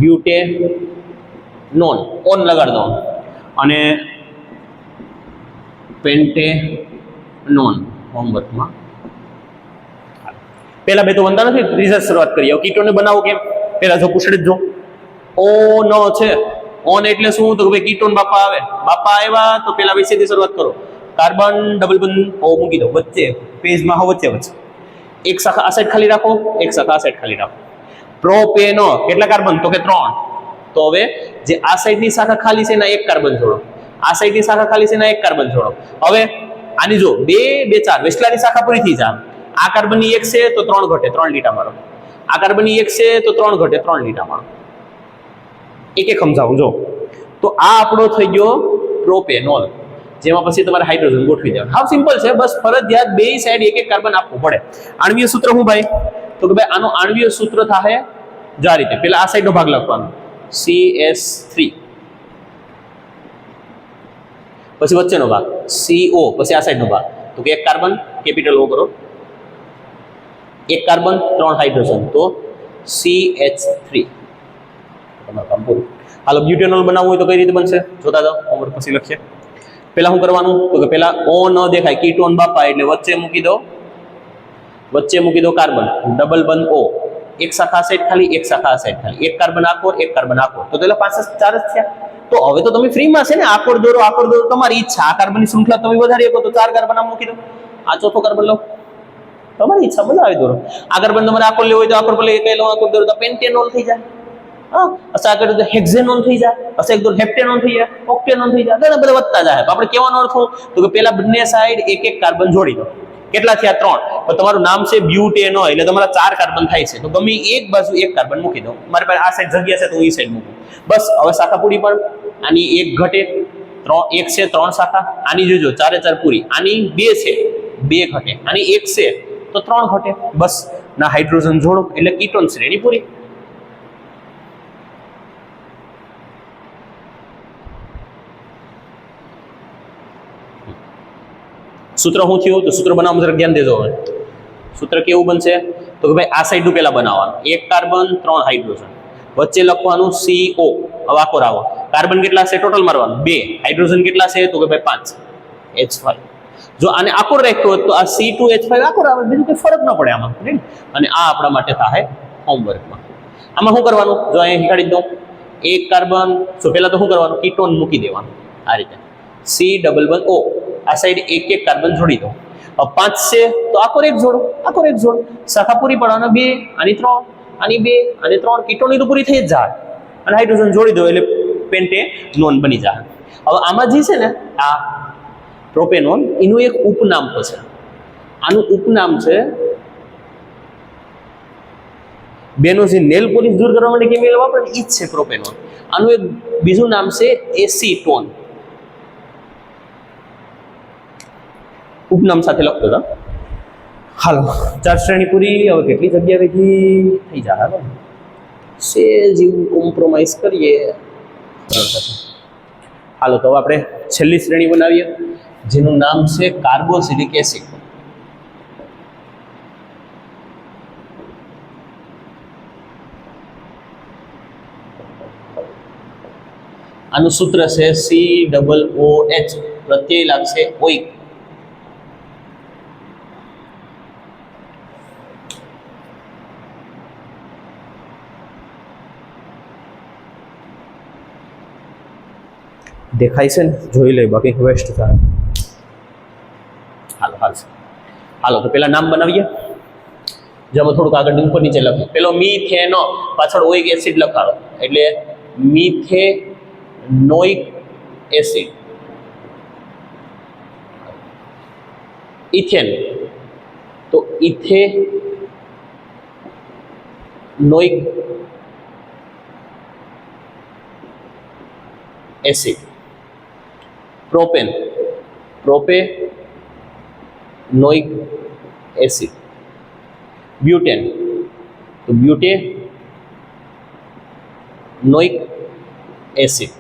બ્યુટેનોન, ઓન લગાડ દો, અને પેન્ટેનોન. હોમવર્કમાં પેલા બે તો બનતા નથી, ત્રીજા શરૂઆત કરીએ. કીટોને બનાવો કેમ? પેલા જો પૂછડે જો ઓન છે, ઓન એટલે શું? તો ભાઈ કીટોન બાપા આવે, બાપા આવ્યા તો પેલા વિશેથી શરૂઆત કરો. કાર્બન ડબલ બંધ O મૂકી દો વચ્ચે, પેજમાં હો વચ્ચે એક શાખા આ સાઈડ ખાલી રાખો, એક શાખા આ સાઈડ ખાલી રાખો. પ્રોપેનો કેટલા કાર્બન? તો કે 3. તો હવે જે આ સાઈડની શાખા ખાલી છે એના એક કાર્બન જોડો, આ સાઈડની શાખા ખાલી છે એના એક કાર્બન જોડો. હવે આની જો 2 2 4 વેસ્ટલાની શાખા પૂરી થઈ જાય. આ કાર્બનની 1 છે તો 3 ઘટે, 3 લીટા મારો. આ કાર્બનની 1 છે તો 3 ઘટે, 3 લીટા મારો. એક સમજાવું જો. તો આ આપણો થઈ ગયો પ્રોપેનોલ, જેમાં પછી તમારે હાઇડ્રોજન ગોઠવી દેવાનું. હાવ સિમ્પલ છે, બસ ફરજિયાત બે સાઈડ એક એક કાર્બન આપવું પડે. આણ્વીય સૂત્ર શું ભાઈ? તો કે ભાઈ આનો આણ્વીય સૂત્ર થાય જો આ રીતે. પેલા આ સાઈડનો ભાગ લખવાનો CH3, પછી વચ્ચેનો ભાગ CO, પછી આ સાઈડનો ભાગ. તો કે એક કાર્બન કેપિટલ O કરો, એક કાર્બન 3 હાઇડ્રોજન, તો CH3. તમારું કામ પૂરું. હાલો બ્યુટેનોલ બનાવવું હોય તો કઈ રીતે બનશે જોતા જાઓ, હોમવર્ક પછી લખીએ. પેલા શું કરવાનું? તો કે પેલા O ન દેખાય, કીટોન બાપા, એટલે વચ્ચે મૂકી દો કાર્બન ડબલ બંધ O, એક શાખા સાઈડ ખાલી, એક શાખા સાઈડ ખાલી, એક કાર્બન આકોર, એક કાર્બન આકોર. તો પેલા 5 4 જ થયા. તો હવે તો તમે ફ્રીમાં છે ને, આકોર દોરો તમારી ઈચ્છા. આ કાર્બનની શૃંખલા તમે વધારી શકો તો 4 કાર્બન આમ મૂકી દો, આ ચોથો કાર્બન લો, તમારી ઈચ્છા બનાવી દોરો. આ કાર્બન તમારે આકોર લેવો હોય તો આકોર પર લઈ કઈ લો, આકોર દોરો તો પેન્ટેનોલ થઈ જાય. હા અસા આગળ તો હેક્ઝેનોન થઈ જાય, અસા એક દોર હેપ્ટેનોન થઈ જાય, ઓક્ટેનોન થઈ જાય, ઘણા બધા વધતા જાય. તો આપણે કહેવાનો અર્થ શું? તો કે પેલા બંને સાઈડ એક એક કાર્બન જોડી દો. કેટલા થયા? 3. તો તમારું નામ છે બ્યુટેનો, એટલે તમારા 4 કાર્બન થાય છે. તો ગમે એક બાજુ એક કાર્બન મૂકી દો. મારી પાસે આ સાઈડ જગ્યા છે તો હું એ સાઈડ મૂકું. બસ હવે શાખા પૂરી પણ આની 1 ઘટે, 1 છે 3 શાખા. આની જોજો 4 4 પૂરી. આની 2 છે 2 ઘટે, આની 1 છે તો 3 ઘટે. બસ ના હાઇડ્રોજન જોડો એટલે કીટોન શ્રેણી પૂરી. સૂત્ર શું થયું? તો સૂત્ર બનાવવામાં જરા ધ્યાન દેજો. હવે સૂત્ર કેવું બનશે? તો કે ભાઈ આ સાઈડનું પેલા બનાવવાનું, 1 કાર્બન 3 હાઇડ્રોજન, વચ્ચે લખવાનું CO. હવે આકોર આવો, કાર્બન કેટલા છે ટોટલ મારવાનું 2, હાઇડ્રોજન કેટલા છે? તો કે ભાઈ 5 H5. જો આને આકોર રાખ્યો તો આ C2H5 આકોર આવે, બીજું કોઈ ફરક ન પડે આમાં. અને આ આપણા માટે થાય હોમવર્કમાં. આમાં શું કરવાનું? જો અહીંયા હિકાડી દઉં, 1 કાર્બન. તો પેલા તો શું કરવાનું? કીટોન મૂકી દેવાનું આ રીતે, C ડબલ બંધ O. આ સાઈડ એક એક કાર્બન જોડી દો. 5 છે તો આકોર 1 જોડો, આકોર 1 જોડો. શાખા પૂરી પડવાના 2, આની 3, આની 2, આની 3. કીટોનની તો પૂરી થઈ જ જાય, અને હાઇડ્રોજન જોડી દો એટલે પેન્ટેનોન બની જાય. હવે આમાં જે છે ને પ્રોપેનોન એનું એક ઉપનામ છે. આનું ઉપનામ છે બેનોઝીન. નેલ પોલિશ દૂર કરવા માટે કેમિકલ વાપરે ને એ જ છે પ્રોપેનોન. આનું એક બીજું નામ છે એસીટોન. ઉપનામ સાથે લખતો હતા. હાલો 4 શ્રેણી પૂરી. હવે કેટલી જગ્યા વેગી થઈ જાય? હાલો સે જેવું કોમ્પ્રોમાઇઝ કરીએ. હાલો તો આપણે છેલ્લી શ્રેણી બનાવીએ જેનું નામ છે કાર્બોક્સિલિક એસિડ. આનું સૂત્ર છે COOH. પ્રત્યય લાગશે ઓઇક. દેખાય છે ને? જોઈ લઈ, બાકી વેસ્ટ થાય. હાલો તો પેલા નામ બનાવીએ. જેમાં થોડુંક આગળ ઉપર નીચે લખીએ. પેલો મીથેનો, પાછળ ઓઇક એસિડ લખાડો એટલે મિથેનોઇક એસિડ. ઇથેન તો ethanoic acid. Propane propanoic acid. Butane તો બ્યુટેનોઇક એસિડ.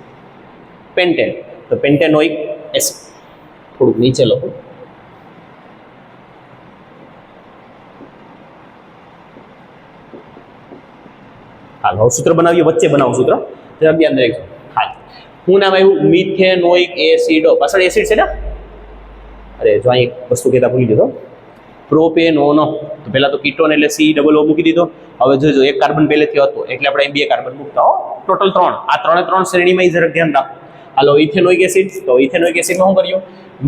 પેન્ટેન તો પેન્ટેનોઇક એસિડ. થોડુંક નીચે લખો. હાલ હવે સૂત્ર બનાવીએ. વચ્ચે બનાવો સૂત્ર, જરા ધ્યાન રાખજો. હાલ શું નામ આવ્યું? મિથેનોઇક એસિડો. પાછળ એસિડ છે ને? અરે જો અહીં એક વસ્તુ કહેતા ભૂલી ગયો. પ્રોપેનોનો તો પહેલા તો કીટોન એટલે COO મૂકી દીધો. હવે જોજો એક કાર્બન પહેલેથી હતો એટલે આપણે અહીં 2 કાર્બન મૂકતા હો. ટોટલ 3. આ 3 શ્રેણીમાં જરા ધ્યાન રાખો. હાલો ઇથેનોઇક એસિડ. તો ઇથેનોઇક એસિડમાં શું કર્યું?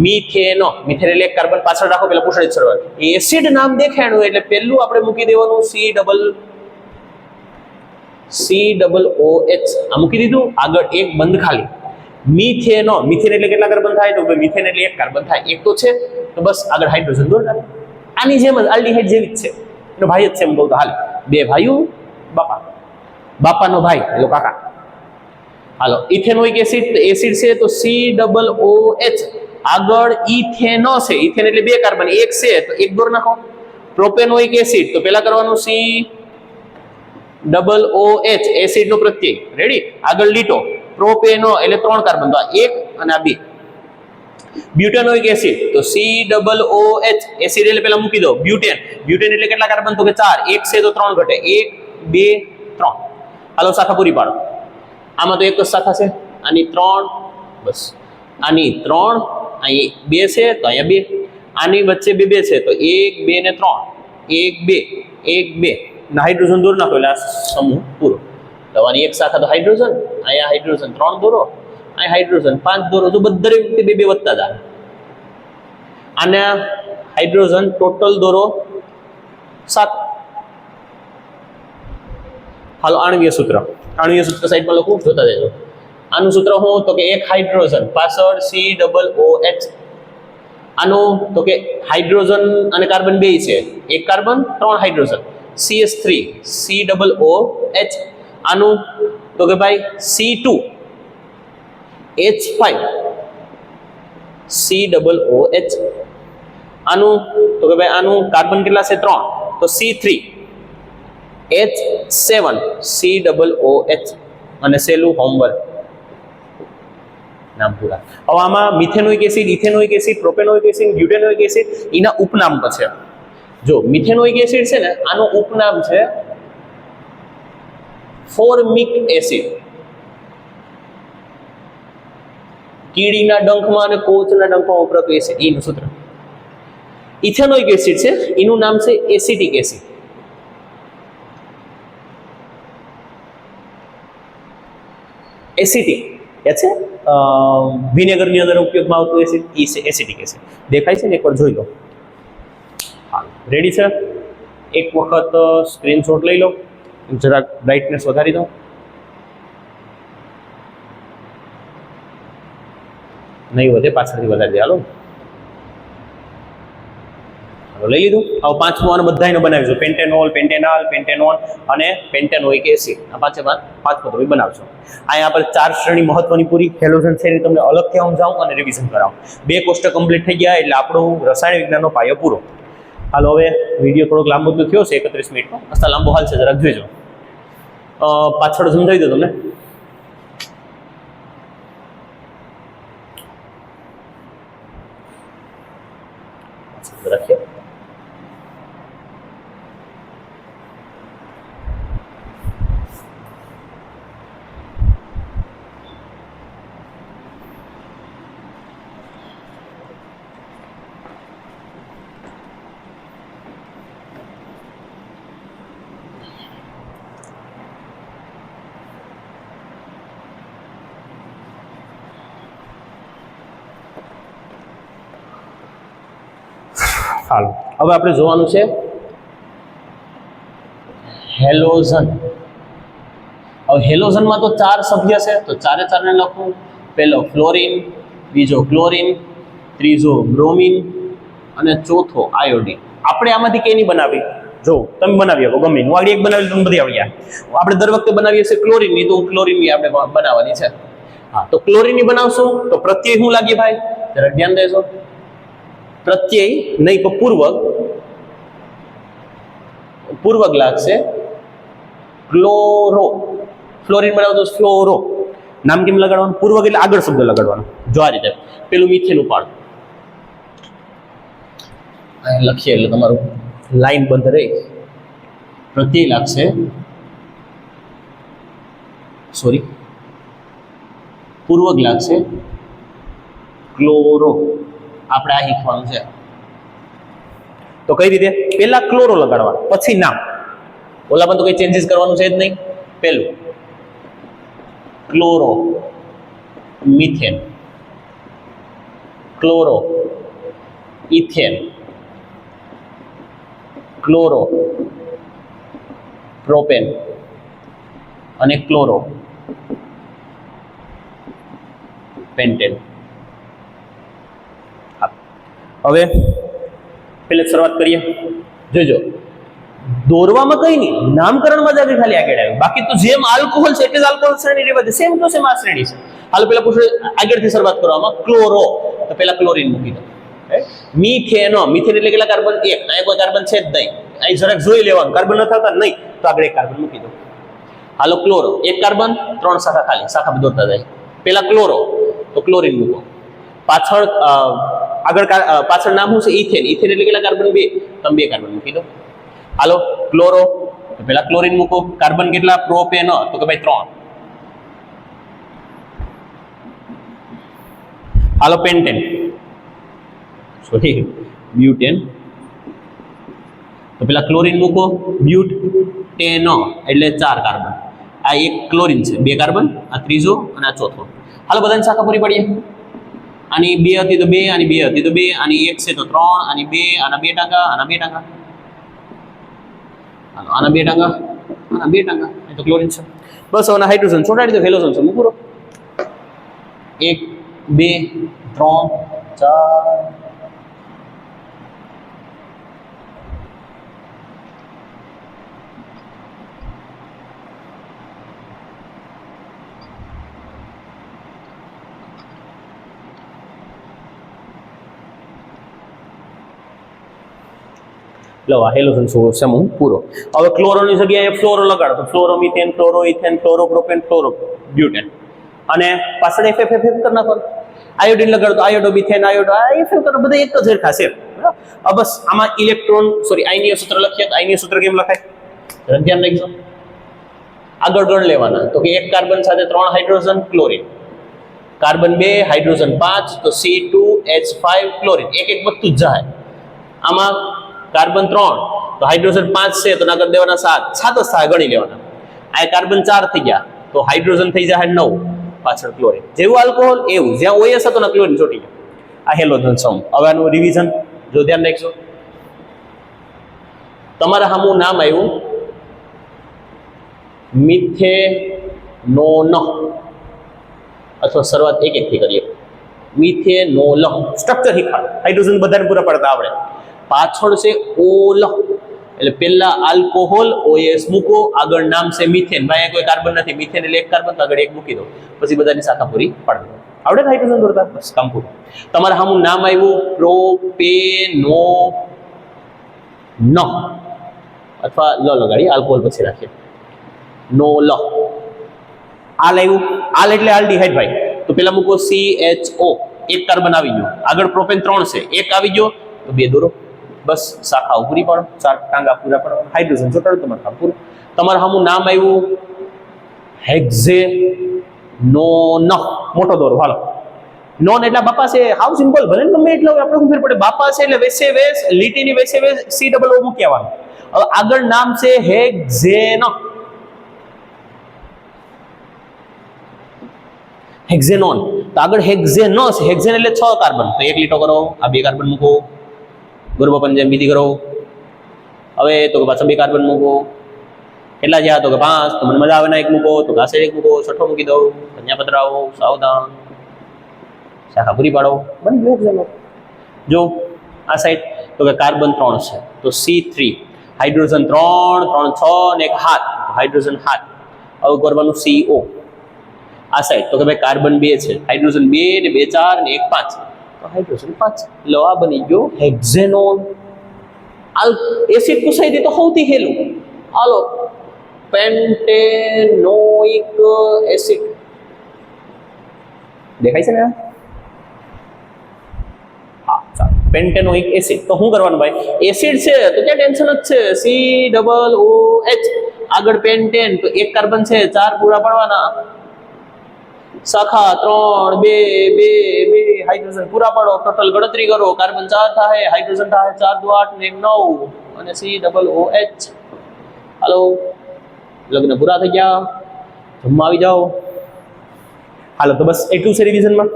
મિથેનો. મિથેન એટલે એક કાર્બન પાછળ રાખો, પેલા પૂછડી જ શરૂઆત. એસિડ નામ દેખાણું એટલે પહેલું આપણે મૂકી દેવાનું COOH. આ મૂકી દીધું. આગળ એક બંધ ખાલી. મિથેનો. મિથેન એટલે કેટલા કાર્બન થાય? તો મિથેન એટલે એક કાર્બન થાય. એક તો છે તો બસ આગળ હાઇડ્રોજન દોર નાખો. આની જેમ જ આલ્ડીહાઇડ જેવી જ છે. એનો ભાઈ જ છે એમ કહું તો હાલ. 2 ભાઈઓ, બાપા. બાપાનો ભાઈ એટલે કાકા. હાલો ઇથેનોઇક એસિડ છે તો COOH. આગળ ઇથેનો છે. ઇથેન એટલે 2 કાર્બન, એક છે તો એક દોર નાખો. પ્રોપેનોઇક એસિડ તો પેલા કરવાનું COOH એસિડ નો પ્રત્યય. રેડી? આગળ લીટો. પ્રોપેનો એટલે 3 કાર્બન, તો આ 1 અને આ 2. બ્યુટેનોઇક એસિડ તો COOH એસિડ એટલે પેલા મૂકી દો. બ્યુટેન. બ્યુટેન એટલે કેટલા કાર્બન? તો કે 4. એક છે તો 3 ઘટે. 1 2 3. હાલો શાખા પૂરી પાડો. આમાં તો એક જ શાખા છે. આની 3 બસ. આની 3, અહીં 2 છે તો અહીંયા 2. આની વચ્ચે 2 છે તો 1 2 ને 3. 1 2 1 2 ના હાઇડ્રોજન દૂર નાખો એટલે આ સમૂહ પૂરો. તમારી એક શાખા તો હાઇડ્રોજન, અહીંયા હાઇડ્રોજન 3 દોરો, અહીંયા હાઇડ્રોજન 5 દોરો. તો દરેક વખતે 2 વધતા જાય. આને હાઇડ્રોજન ટોટલ દોરો 7. હાલો આણ્વીય સૂત્ર. આણ્વીય સૂત્ર સાઈડમાં લખું, જોતા જજો. આનું સૂત્ર શું? તો કે એક હાઇડ્રોજન પાછળ COOH. આનું તો કે હાઇડ્રોજન અને કાર્બન 2 છે. એક કાર્બન 3 હાઇડ્રોજન CH3 COOH. આનું તો કે ભાઈ C2H5 COOH. આનું તો કે ભાઈ આનું કાર્બન કેટલા છે? 3 તો C3H7 COOH. અને સેલું હોમવર્ક નામ પૂરા. હવે આમાં methanoic acid, ethanoic acid, propanoic acid, બ્યુટેનોઇક acid એના ઉપનામ છે. જો મિથેનોઇક એસિડ છે ને, આનું ઉપનામ છે ફોર્મિક એસિડ. કીડીના ડંખમાં અને કોચના ડંખમાં વપરાતું એસિડ, એનું સૂત્ર. ઇથેનોઇક એસિડ છે, એનું નામ છે એસિટિક એસિડ. એસિટિક એ છે વિનેગરની અંદર ઉપયોગમાં આવતું એસિડ, એ છે એસિટિક એસિડ. દેખાય છે ને? એકવાર જોઈ લો. હા રેડી છે? એક વખત સ્ક્રીનશોટ લઈ લો. જરાક બ્રાઇટનેસ વધારી દો. નહીં વધે, પાછળથી વધારી દે. હાલો લઈ લીધું. હવે પાંચમું અને બધાને બનાવીશું, પેન્ટેનોલ, પેન્ટેનાલ, પેન્ટેનોન અને પેન્ટેનોઇક એસિડ. આ પાંચમું તમે બનાવશો. અહીંયા આપણે 4 શ્રેણી મહત્વની પૂરી. હેલોજન શ્રેણી તમને અલગથી સમજાવું અને રિવિઝન કરાવું. 2 કોષ્ટક કમ્પ્લીટ થઈ ગયા એટલે આપણો રસાયણ વિજ્ઞાનનો પાયો પૂરો. હાલો હવે વિડીયો થોડોક લાંબો તો થયો છે, 31 મિનિટનો. મસ્ત લાંબો હાલ છે, જરાક જોઈજો. પાછળ સમજાવી દો તમને. રાખીએ. હાલો હવે આપણે જોવાનું છે હેલોજન. હવે હેલોજનમાં તો 4 સભ્ય છે, તો 4 ને લખું. પહેલો ફ્લોરિન, બીજો ક્લોરિન, ત્રીજો બ્રોમિન અને ચોથો આયોડિન. આપણે આમાંથી કઈની બનાવી? જો તમે બનાવી શકો ગમે. હું આગળ એક બનાવી તમને બધી આવડી જાય. આપણે દર વખતે બનાવીએ છીએ ક્લોરિનની, તો ક્લોરિનની આપણે બનાવવાની છે. હા, તો ક્લોરિનની બનાવશું તો પ્રત્યય શું લાગે ભાઈ? જરા ધ્યાન દેજો. પ્રત્યય નહીં તો પૂર્વક લાગશે. ક્લોરો. ફ્લોરિન બનાવતો ફ્લોરો. નામ કેમ લગાડવાનું? પૂર્વક એટલે આગળ શબ્દ લગાડવાનો. જો આ રીતે પેલું મિથેન ઉપાડ લખીએ એટલે તમારું લાઈન બંધ રહે. પ્રત્યય લાગશે, સોરી પૂર્વક લાગશે ક્લોરો. આપણે આ શીખવાનું છે. તો કઈ રીતે? પેલા ક્લોરો લગાડવાનો, પછી નામ. ઓલામાં તો કઈ ચેન્જીસ કરવાનું છે જ નહીં. પેલું chloro methane, chloro ethane, chloro propane અને ક્લોરો પેન્ટેન. હવે પેલે શરૂઆત કરીએ. જોજો દોરવામાં કઈ નહીં, નામકરણમાં જ ખાલી આગળ આવ્યું. બાકી તો જેમ આલ્કોહોલ છે એટલે જ આલ્કોહોલ શ્રેણી રહેવા દે. સેમ ટુ સેમ આ શ્રેણી છે. હાલ પેલા પૂછો આગળથી શરૂઆત કરવામાં. ક્લોરો તો પેલા ક્લોરીન મૂકી દો. મિથેનો, મિથેન એટલે કેટલા કાર્બન? 1. અહીંયા કોઈ કાર્બન છે જ નહીં. અહીં જરાક જોઈ લેવાનું. કાર્બન ન થતા નહીં તો આગળ એક કાર્બન મૂકી દો. હાલો ક્લોરો, 1 કાર્બન, 3 શાખા ખાલી, શાખા દોરતા જાય. પેલા ક્લોરો તો ક્લોરીન મૂકો. પાછળ પાછળ નામ શું છે? ઇથેન. ઇથેન એટલે કેટલા કાર્બન? 2. તમે 2 કાર્બન મૂકી દો. હાલો ક્લોરો તો પેલા ક્લોરીન મૂકો. કાર્બન કેટલા? પ્રોપેનો તો કે ભાઈ 3. હાલો પેન્ટેન, સોરી બ્યુટેન તો પેલા ક્લોરીન મૂકો. બ્યુટેનો એટલે 4 કાર્બન. આ 1 ક્લોરીન છે, 2 કાર્બન, આ ત્રીજો અને આ ચોથો. હાલો બધાની શાખા પૂરી પડીએ. આની 2 હતી તો 2, આની 2 હતી તો 2, આની 1 છે તો 3, આની 2, આના 2 ટકા, આના 2 ટકા, આના 2 ટકા, આના 2 ટકા. એ તો ક્લોરીન છે. બસ હવે હાઇડ્રોજન છોડાડી દો. હેલોજન છે મૂકો. 1 2 3 4 લો આ હેલોજન સમૂહ પૂરો. હવે ક્લોરોની જગ્યાએ ફ્લોરો લગાડો તો fluoro methane, fluoro ethane, fluoro propane, fluoro butane અને પાછળ FF કરી નાખો. આયોડિન લગાડો તો આયોડો મિથેન, આયોડો FF કરો. બધા એક જ હરખા છે. બસ આમાં ઇલેક્ટ્રોન આયનીય સૂત્ર લખીએ તો આયનીય સૂત્ર કેમ લખાય? ધ્યાન રાખજો. આગળ ગણ લેવાના તો કે 1 કાર્બન સાથે 3 હાઇડ્રોજન ક્લોરીન, કાર્બન 2 હાઇડ્રોજન 5 તો C2H5 ક્લોરીન. એક વધતું જ જાય. આમાં કાર્બન 3 તો હાઇડ્રોજન 5 છે તો ના કરી દેવાના 7 જ થાય, ગણી લેવાના. આ કાર્બન 4 થઈ ગયા તો હાઇડ્રોજન થઈ જાય 9, પાછળ ક્લોરીન. જેવું આલ્કોહોલ એવું, જ્યાં OS હતો ને ક્લોરીન ચોટી ગયો. આ હેલોજન સમૂહ. હવે આનું રિવિઝન જો ધ્યાન રાખજો. તમારા સામું નામ આવ્યું મિથેનોન, અથવા શરૂઆત એક થી કરીએ. Methanol structure શીખવાડો. હાઇડ્રોજન બધાને પૂરા પડતા આવડે. પાછળ છે ઓલ, એટલે પહેલા આલ્કોહોલ OS મૂકો, આગળ નામ છે મિથેન, ભાઈ કોઈ કાર્બન નથી, મિથેન એટલે એક કાર્બન, તો આગળ એક મૂકી દો, પછી બધાની શાખા પૂરી પાડી દો. આવડે હાઇડ્રોજન દોરતા? બસ કામ પૂરું. તમારે સામું નામ આવ્યું પ્રોપેનો ન, અથવા લ લગાડી, આલ્કોહોલ પછી રાખીએ, નો લ. આલ આવ્યું, આલ એટલે આલ્ડીહાઇડ ભાઈ, તો પેલા મૂકો CHO, એક કાર્બન આવી ગયો, આગળ પ્રોપેન 3 છે, એક આવી ગયો તો 2 દોરો, બસ શાખાઓ પૂરી પાડો, 4 ટાંગા પૂરા પાડો, હાઇડ્રોજન ચોટાડો, તમારે કામ પૂરું. તમારે સામું નામ આવ્યું હેક્ઝેનોન, મોટો દોરો, હાલો. નોન એટલે બાપા છે, હાવ સિમ્પલ, ભલે ને ગમે એટલે આપણે શું ફેર પડે, બાપા છે એટલે વેસે વેસ, લીટીની વેસે વેસ COO મૂકી આવવાનું. હવે આગળ નામ છે હેક્ઝેન, હેક્ઝેનોન, તો આગળ હેક્ઝેનસ, હેક્ઝેન એટલે 6 કાર્બન, તો 1 લીટો કરો, આ 2 કાર્બન મૂકો, બરોબર, જેમ બીજી કરો. હવે તો કે પાછા 2 કાર્બન મૂકો, કેટલા જ્યાં તો કે 5, તો મને મજા આવે ને એક મૂકો, તો ઘાસે એક મૂકો, છઠ્ઠો મૂકી દો, કન્યા પધરાવો, સાવધાન, શાખા પૂરી પાડો, બની ગયું. જો આ સાઈડ તો કે કાર્બન 3 છે, તો C3, હાઇડ્રોજન 3, 3 6 ને એક હાથ, હાઇડ્રોજન હાથ. હવે કરવાનું CO. આ સાઈડ તો કે ભાઈ કાર્બન 2 છે, હાઇડ્રોજન 2 ને 2 4 ને 1 5, તો હાઇડ્રોજન 5, લો આ બની ગયો હેક્ઝેનોન. એસિડ પૂછાઈ દે તો સૌથી હેલું, હાલો પેન્ટેનોઇક એસિડ, દેખાય છે ને? હા, ચાલો, પેન્ટેનોઇક એસિડ. તો શું કરવાનું ભાઈ, એસિડ છે તો ક્યાં ટેન્શન જ છે, COOH, આગળ પેન્ટેન, તો એક કાર્બન છે, 4 પૂરા પાડવાના, શાખા 3 2 2 2, હાઇડ્રોજન પૂરા પાડો, ટોટલ ગણતરી કરો, કાર્બન 4 થાય, હાઇડ્રોજન થાય 4 2 8 ને 9, અને COOH. હાલો, લગ્ન પૂરા થઈ ગયા, જમવા આવી જાઓ. હાલો, તો બસ એટલું છે રિવિઝનમાં.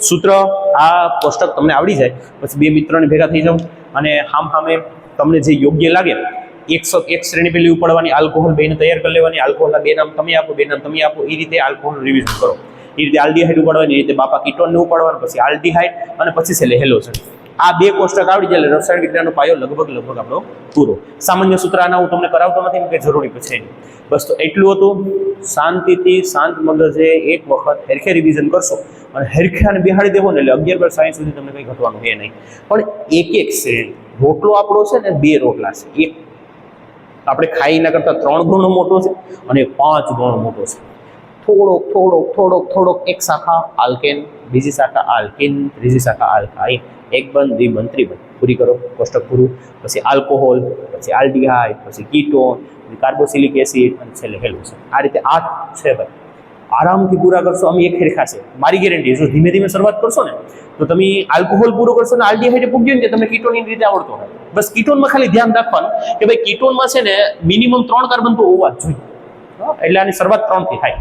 સૂત્ર આ કોષ્ટક તમને આવડી જાય પછી 2 મિત્રોને ભેગા થઈ જાઓ, અને સામે તમને જે યોગ્ય લાગે એક શ્રેણી પેલી ઉપડવાની, આલ્કોહોલ 2 ને તૈયાર કરી લેવાની, આલ્કોહોલના 2 નામ તમે આપો, 2 નામ તમે આપો, એ રીતે આલ્કોહોલ રિવિઝન કરો. એ રીતે આલ્ડીહાઇડ ઉપાડવાની, એ રીતે બાપા કીટોનને ઉપાડવાનું, પછી આલ્ડીહાઇડ, અને પછી છેલ્લે હેલોજન. આ 2 કોષ્ટક આવડી જાય એટલે રસાયણ વિજ્ઞાનનો પાયો લગભગ આપણો પૂરો. સામાન્ય સૂત્ર આના હું તમને કરાવતો નથી કે જરૂરી પછી નહીં. બસ તો એટલું હતું. શાંતિથી શાંત મગજે એક વખત હેરખે રિવિઝન કરશો, અને હેરખાને બેહાડી દેવો ને એટલે 11 બાર સાયન્સ સુધી તમને કંઈ ઘટવાનું છે નહીં. પણ એક શ્રેણી, રોટલો આપણો છે ને 2 રોટલા છે, એક આપણે ખાઈ એના કરતાં 3 ગણો મોટો છે અને 5 ગણો મોટો છે. થોડોક એક શાખા આલ્કેન, બીજી શાખા આલ્કિન, ત્રીજી શાખા આલ્કાઇન, એક બંધ, દ્વિબંધ, ત્રિબંધ. પૂરી કરો, કોષ્ટક પૂરું. પછી આલ્કોહોલ, પછી આલ્ડીહાઇડ, પછી કીટોન, પછી કાર્બોક્સિલિક એસિડ, અને છેલ્લે હેલોજન. આ રીતે 8 છે ભાઈ. આરામથી પૂરા કરશો, અમે એક હેરખા છે, મારી ગેરંટી. જો ધીમે ધીમે શરૂઆત કરશો ને તો તમે આલ્કોહોલ પૂરો કરશો ને આલ્ડીહાઇડ પૂગ્યું ને તમે કીટોનની રીતે આવડતો હોય. બસ કીટોનમાં ખાલી ધ્યાન રાખવાનું કે ભાઈ કીટોનમાં છે ને મિનિમમ 3 કાર્બન તો હોવા જ જોઈએ, એટલે આની શરૂઆત 3 થી થાય.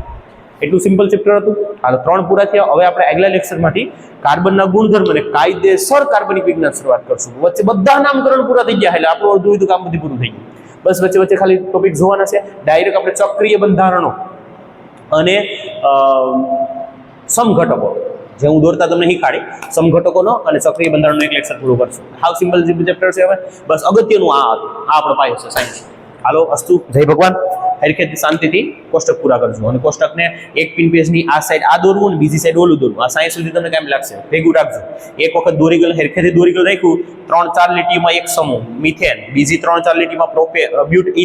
એટલું સિમ્પલ ચેપ્ટર હતું. હાલ 3 પૂરા થયા. હવે આપણે આગલા લેક્ચરમાંથી કાર્બનના ગુણધર્મ અને કાયદેસર કાર્બનિક વિજ્ઞાન શરૂઆત કરશું. વચ્ચે બધા નામકરણ પૂરા થઈ ગયા એટલે આપણું અડધું કામ બધું પૂરું થઈ ગયું. બસ વચ્ચે ખાલી ટોપિક જોવાના છે. ડાયરેક્ટ આપણે ચક્રીય બંધારણો અને સમઘટકો જે હું દોરતા તમને શીખાડી, સમઘટકોનો અને ચક્રીય બંધારણનો એક લેક્ચર પૂરું કરશું. હાવ સિમ્પલ ચેપ્ટર છે. હવે બસ અગત્યનું આ હતું, આ આપણો પાયો છે સાયન્સ. હાલો, અસ્તુ, જય ભગવાન. હરખેથી શાંતિથી કોષ્ટક પૂરા કરજો, અને કોષ્ટકને એક પિન પેજની આ સાઈડ આ દોરવું ને બીજી સાઈડ ઓલું દોરવું. આ સાયન્સ સુધી તમને કેમ લાગશે ભેગું રાખજો. એક વખત દોરી ગયેલ હરખેથી દોરી ગયેલ રાખ્યું, 3-4 લીટીમાં એક સમૂહ મિથેન, બીજી 3-4 લીટીમાં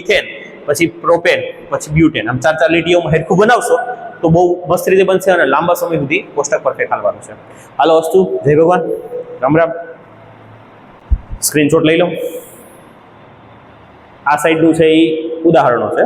ઇથેન, પછી પ્રોપેન, પછી બ્યુટેન, આમ 4-4 લીટીઓમાં હરખું બનાવશો તો બહુ મસ્ત રીતે બનશે અને લાંબા સમય સુધી કોષ્ટક પરફેક્ટ હાલવાનું છે. હાલો, અસ્તુ, જય ભગવાન, રામ રામ. સ્ક્રીનશોટ લઈ લો. આ સાઈડનું છે એ ઉદાહરણો છે.